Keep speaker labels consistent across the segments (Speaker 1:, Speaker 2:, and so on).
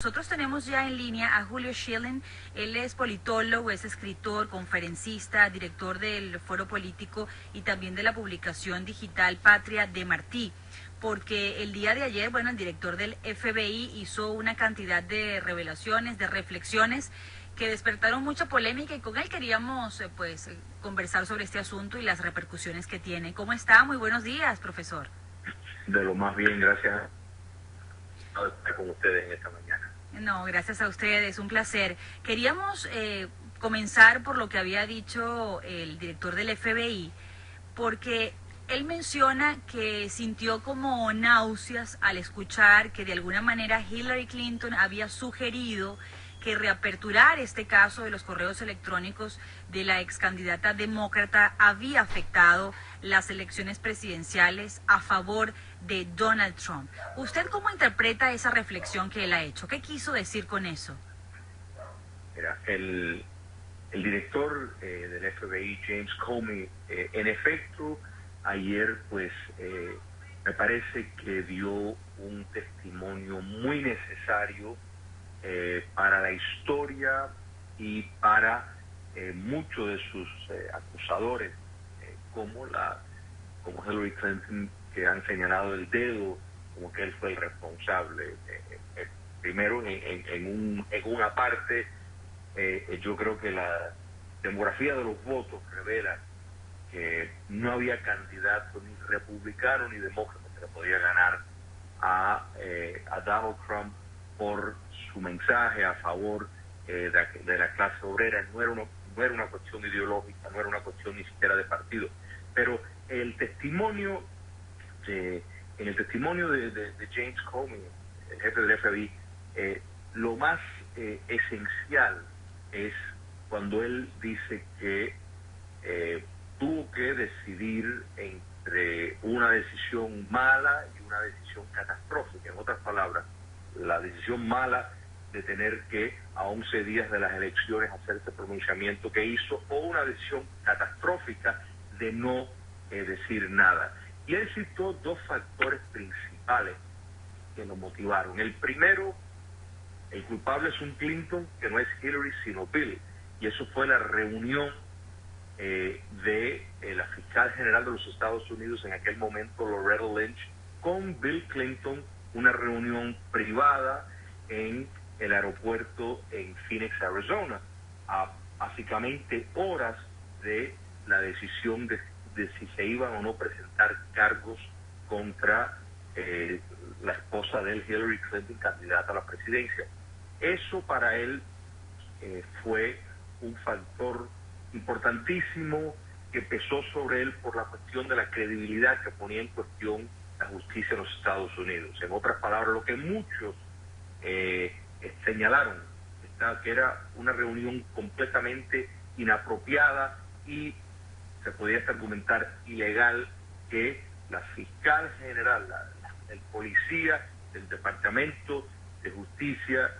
Speaker 1: Nosotros tenemos ya en línea a Julio Schilling. Él es politólogo, es escritor, conferencista, director del Foro Político y también de la publicación digital Patria de Martí. Porque el día de ayer, bueno, el director del FBI hizo una cantidad de revelaciones, de reflexiones que despertaron mucha polémica y con él queríamos conversar sobre este asunto y las repercusiones que tiene. ¿Cómo está? Muy buenos días, profesor.
Speaker 2: De lo más bien, gracias por estar con ustedes en esta mañana.
Speaker 1: No, gracias a ustedes, un placer. Queríamos comenzar por lo que había dicho el director del FBI, porque él menciona que sintió como náuseas al escuchar que de alguna manera Hillary Clinton había sugerido que reaperturar este caso de los correos electrónicos de la ex candidata demócrata había afectado las elecciones presidenciales a favor de Donald Trump. ¿Usted cómo interpreta esa reflexión que él ha hecho? ¿Qué quiso decir con eso?
Speaker 2: Mira, el director del FBI, James Comey, en efecto, ayer me parece que dio un testimonio muy necesario para la historia y para muchos de sus acusadores, como Hillary Clinton, que han señalado el dedo como que él fue el responsable. Primero, en una parte, yo creo que la demografía de los votos revela que no había candidato ni republicano ni demócrata que le podía ganar a Donald Trump por su mensaje a favor de la clase obrera. No era una cuestión ideológica, no era una cuestión ni siquiera de partido. Pero en el testimonio de James Comey, el jefe del FBI, lo más esencial es cuando él dice que tuvo que decidir entre una decisión mala y una decisión catastrófica. En otras palabras, la decisión mala de tener que a 11 días de las elecciones hacer ese pronunciamiento que hizo, o una decisión catastrófica de no decir nada. Y él citó dos factores principales que lo motivaron. El primero, el culpable es un Clinton que no es Hillary sino Bill, y eso fue la reunión de la fiscal general de los Estados Unidos en aquel momento, Loretta Lynch, con Bill Clinton, una reunión privada en el aeropuerto en Phoenix, Arizona, a básicamente horas de la decisión de si se iban o no presentar cargos contra la esposa de él, Hillary Clinton, candidata a la presidencia. Eso para él fue un factor importantísimo que pesó sobre él por la cuestión de la credibilidad que ponía en cuestión la justicia en los Estados Unidos. En otras palabras, lo que muchos señalaron, que era una reunión completamente inapropiada y se podía hasta argumentar ilegal, que la fiscal general, el policía del Departamento de Justicia,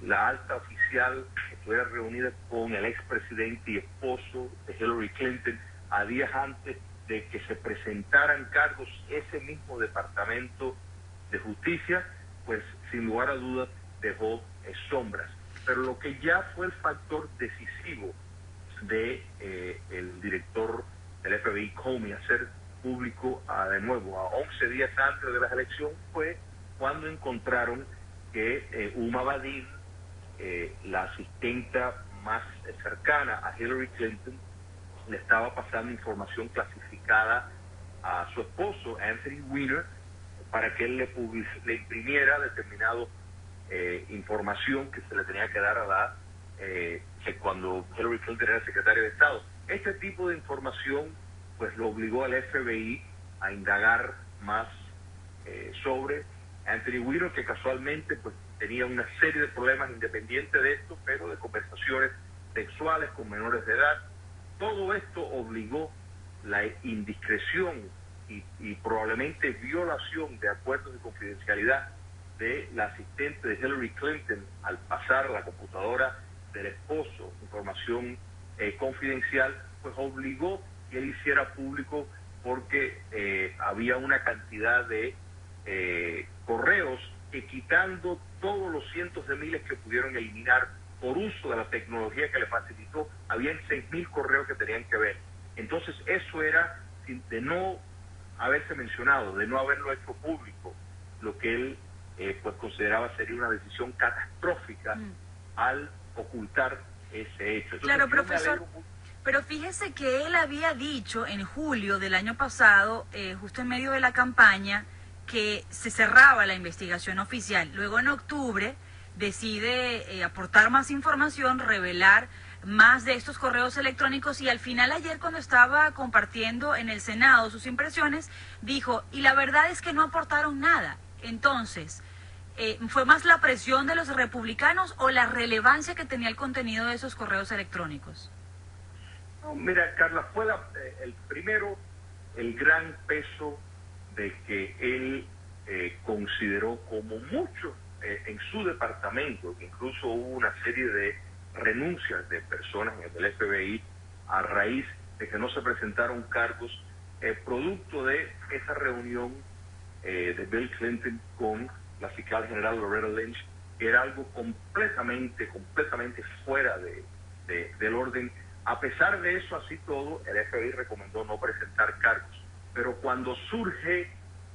Speaker 2: la alta oficial, estuviera reunida con el expresidente y esposo de Hillary Clinton a días antes de que se presentaran cargos ese mismo Departamento de Justicia, pues sin lugar a dudas dejó sombras. Pero lo que ya fue el factor decisivo de el director del FBI, Comey, hacer público de nuevo a 11 días antes de la elección, fue cuando encontraron que Huma Abedin, la asistenta más cercana a Hillary Clinton, le estaba pasando información clasificada a su esposo, Anthony Weiner, para que él le imprimiera determinado información que se le tenía que dar a cuando Hillary Clinton era secretaria de Estado. Este tipo de información pues lo obligó al FBI a indagar más sobre Anthony Weiner, que casualmente pues tenía una serie de problemas independientes de esto, pero de conversaciones sexuales con menores de edad. Todo esto obligó la indiscreción y probablemente violación de acuerdos de confidencialidad de la asistente de Hillary Clinton al pasar a la computadora del esposo información confidencial, pues obligó que él hiciera público, porque había una cantidad de correos que quitando todos los cientos de miles que pudieron eliminar por uso de la tecnología que le facilitó, habían 6.000 correos que tenían que ver. Entonces eso era de no haberse mencionado, de no haberlo hecho público, lo que él pues consideraba sería una decisión catastrófica al ocultar ese hecho. Entonces,
Speaker 1: claro, profesor, pero fíjese que él había dicho en julio del año pasado, justo en medio de la campaña, que se cerraba la investigación oficial. Luego en octubre decide aportar más información, revelar más de estos correos electrónicos, y al final ayer, cuando estaba compartiendo en el Senado sus impresiones, dijo, y la verdad es que no aportaron nada. Entonces, ¿fue más la presión de los republicanos o la relevancia que tenía el contenido de esos correos electrónicos?
Speaker 2: No, mira, Carla, fue el gran peso de que él consideró, como muchos en su departamento, que incluso hubo una serie de renuncias de personas del FBI a raíz de que no se presentaron cargos, producto de esa reunión de Bill Clinton con la fiscal general Loretta Lynch, que era algo completamente fuera del orden. A pesar de eso, así todo, el FBI recomendó no presentar cargos. Pero cuando surge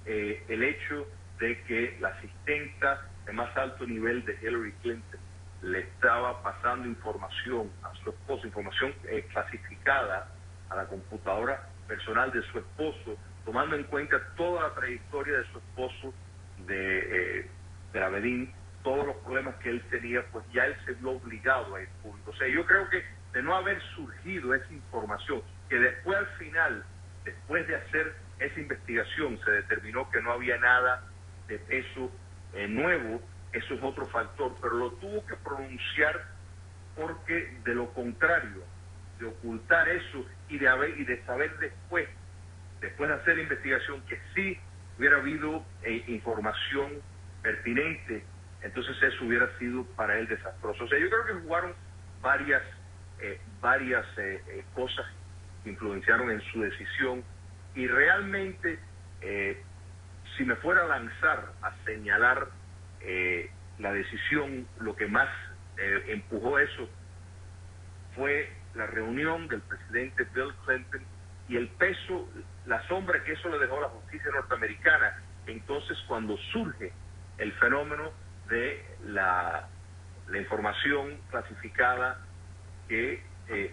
Speaker 2: el hecho de que la asistenta de más alto nivel de Hillary Clinton le estaba pasando información a su esposo, información clasificada a la computadora personal de su esposo, tomando en cuenta toda la trayectoria de su esposo, de Abedín, todos los problemas que él tenía, pues ya él se vio obligado a ir público. O sea, yo creo que de no haber surgido esa información, que después al final, después de hacer esa investigación, se determinó que no había nada de peso nuevo, eso es otro factor, pero lo tuvo que pronunciar porque de lo contrario, de ocultar eso y de saber después de hacer la investigación, que sí hubiera habido información pertinente, entonces eso hubiera sido para él desastroso. O sea, yo creo que jugaron varias cosas que influenciaron en su decisión, y realmente si me fuera a lanzar a señalar la decisión, lo que más empujó eso fue la reunión del presidente Bill Clinton y el peso, la sombra que eso le dejó a la justicia norteamericana. Entonces, cuando surge el fenómeno de la información clasificada que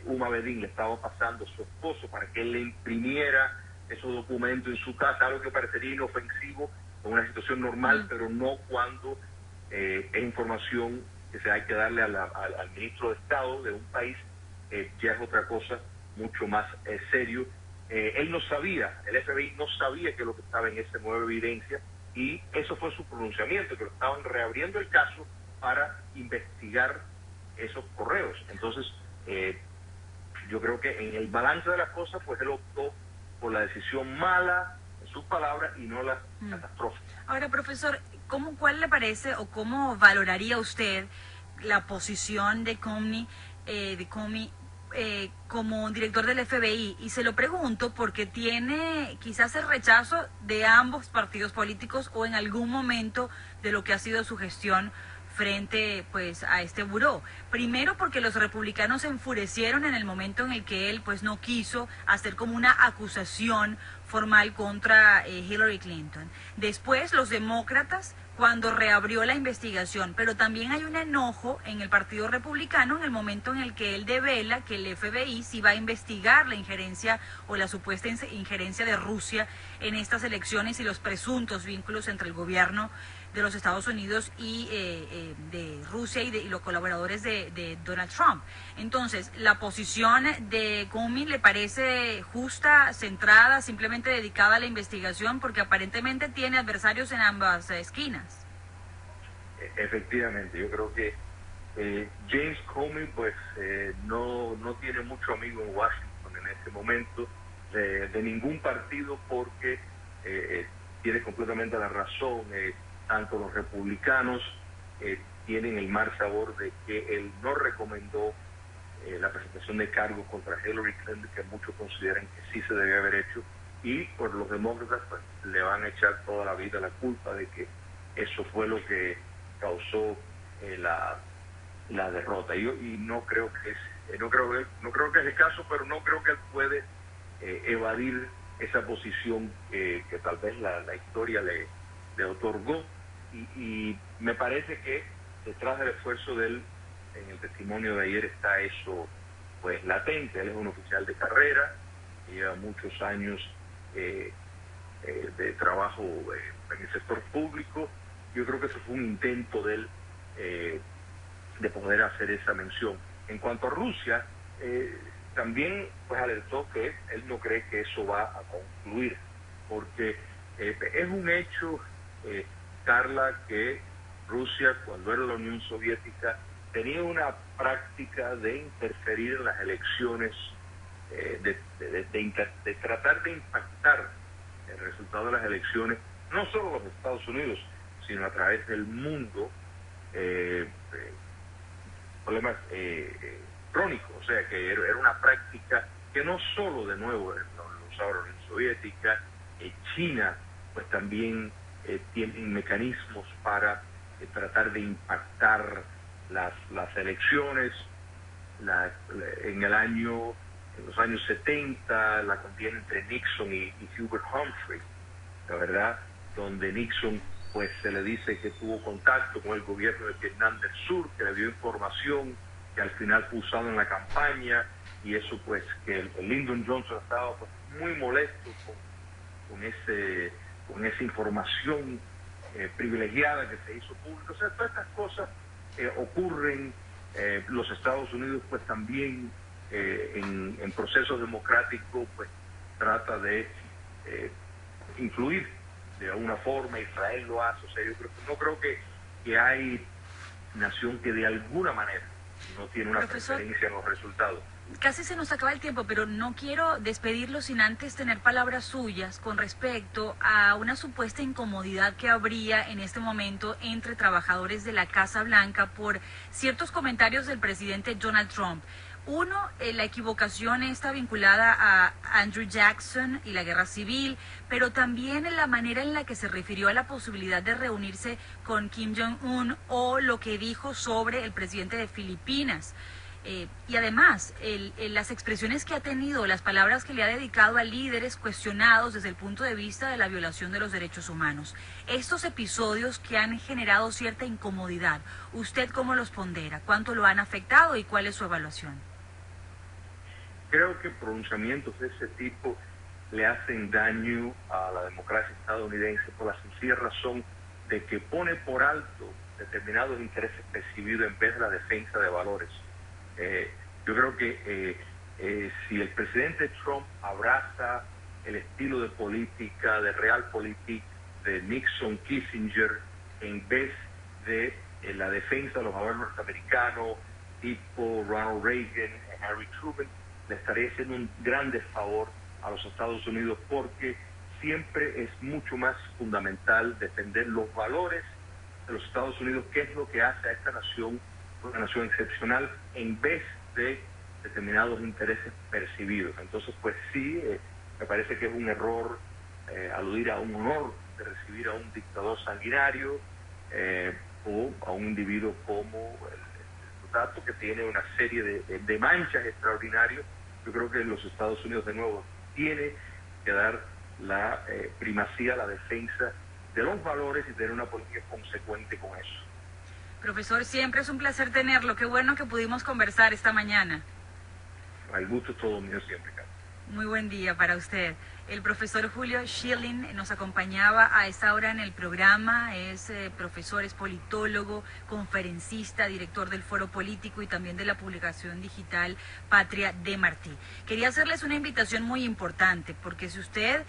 Speaker 2: Huma Abedin le estaba pasando a su esposo para que él le imprimiera esos documentos en su casa, algo que parecería inofensivo en una situación normal, pero no cuando es información que se hay que darle al ministro de Estado de un país, ya es otra cosa mucho más serio. Él no sabía, el FBI no sabía que lo que estaba en esa nueva evidencia, y eso fue su pronunciamiento, que lo estaban reabriendo el caso para investigar esos correos. Entonces, yo creo que en el balance de las cosas, pues él optó por la decisión mala, en sus palabras, y no la catastrófica.
Speaker 1: Ahora, profesor, ¿cuál le parece o cómo valoraría usted la posición de Comey como director del FBI? Y se lo pregunto porque tiene quizás el rechazo de ambos partidos políticos, o en algún momento de lo que ha sido su gestión frente pues a este buró. Primero, porque los republicanos se enfurecieron en el momento en el que él pues no quiso hacer como una acusación formal contra Hillary Clinton. Después, los demócratas, cuando reabrió la investigación, pero también hay un enojo en el Partido Republicano en el momento en el que él devela que el FBI sí va a investigar la injerencia o la supuesta injerencia de Rusia en estas elecciones y los presuntos vínculos entre el gobierno de los Estados Unidos y de Rusia y los colaboradores de Donald Trump. Entonces, ¿la posición de Comey le parece justa, centrada, simplemente dedicada a la investigación? Porque aparentemente tiene adversarios en ambas esquinas.
Speaker 2: Efectivamente, yo creo que James Comey pues no tiene mucho amigo en Washington en este momento, de ningún partido, porque tiene completamente la razón. Tanto los republicanos tienen el mal sabor de que él no recomendó la presentación de cargos contra Hillary Clinton, que muchos consideran que sí se debe haber hecho, y por los demócratas pues le van a echar toda la vida la culpa de que eso fue lo que causó la derrota. Y no creo que es no creo que es el caso, pero no creo que él puede evadir esa posición que tal vez la historia le otorgó, y me parece que detrás del esfuerzo de él, en el testimonio de ayer, está eso pues latente. Él es un oficial de carrera, lleva muchos años de trabajo en el sector público. Yo creo que eso fue un intento de él de poder hacer esa mención. En cuanto a Rusia, también pues alertó que él no cree que eso va a concluir, porque es un hecho, Carla, que Rusia, cuando era la Unión Soviética, tenía una práctica de interferir en las elecciones, de tratar de impactar el resultado de las elecciones, no solo los Estados Unidos, sino a través del mundo, problemas crónicos. O sea, que era una práctica que no solo, de nuevo, lo usaba la Unión Soviética, China pues también tienen mecanismos para tratar de impactar las elecciones. En los años 70, la contienda entre Nixon y Hubert Humphrey, la verdad, donde Nixon pues se le dice que tuvo contacto con el gobierno de Vietnam del Sur, que le dio información que al final fue usado en la campaña, y eso pues que el Lyndon Johnson estaba pues muy molesto con esa información privilegiada que se hizo pública. O sea, todas estas cosas ocurren. Los Estados Unidos pues también en procesos democráticos pues trata de influir de alguna forma. Israel lo hace. O sea, yo no creo que hay nación que de alguna manera no tiene una preferencia en los resultados.
Speaker 1: Casi se nos acaba el tiempo, pero no quiero despedirlo sin antes tener palabras suyas con respecto a una supuesta incomodidad que habría en este momento entre trabajadores de la Casa Blanca por ciertos comentarios del presidente Donald Trump. Uno, la equivocación está vinculada a Andrew Jackson y la guerra civil, pero también en la manera en la que se refirió a la posibilidad de reunirse con Kim Jong-un, o lo que dijo sobre el presidente de Filipinas. Y además, las expresiones que ha tenido, las palabras que le ha dedicado a líderes cuestionados desde el punto de vista de la violación de los derechos humanos. Estos episodios que han generado cierta incomodidad, ¿usted cómo los pondera? ¿Cuánto lo han afectado y cuál es su evaluación?
Speaker 2: Creo que pronunciamientos de ese tipo le hacen daño a la democracia estadounidense por la sencilla razón de que pone por alto determinados intereses percibidos en vez de la defensa de valores. Yo creo que si el presidente Trump abraza el estilo de política, de Realpolitik, de Nixon, Kissinger, en vez de la defensa de los valores norteamericanos, tipo Ronald Reagan, Harry Truman, le estaría haciendo un gran desfavor a los Estados Unidos, porque siempre es mucho más fundamental defender los valores de los Estados Unidos, que es lo que hace a esta nación una nación excepcional, en vez de determinados intereses percibidos. Entonces, pues sí, me parece que es un error aludir a un honor de recibir a un dictador sanguinario o a un individuo como el Tato, que tiene una serie de manchas extraordinarias. Yo creo que los Estados Unidos, de nuevo, tiene que dar la primacía a la defensa de los valores y tener una política consecuente con eso.
Speaker 1: Profesor, siempre es un placer tenerlo. Qué bueno que pudimos conversar esta mañana.
Speaker 2: El gusto es todo mío siempre, Carlos.
Speaker 1: Muy buen día para usted. El profesor Julio Schilling nos acompañaba a esta hora en el programa. Es profesor, es politólogo, conferencista, director del Foro Político y también de la publicación digital Patria de Martí. Quería hacerles una invitación muy importante, porque si usted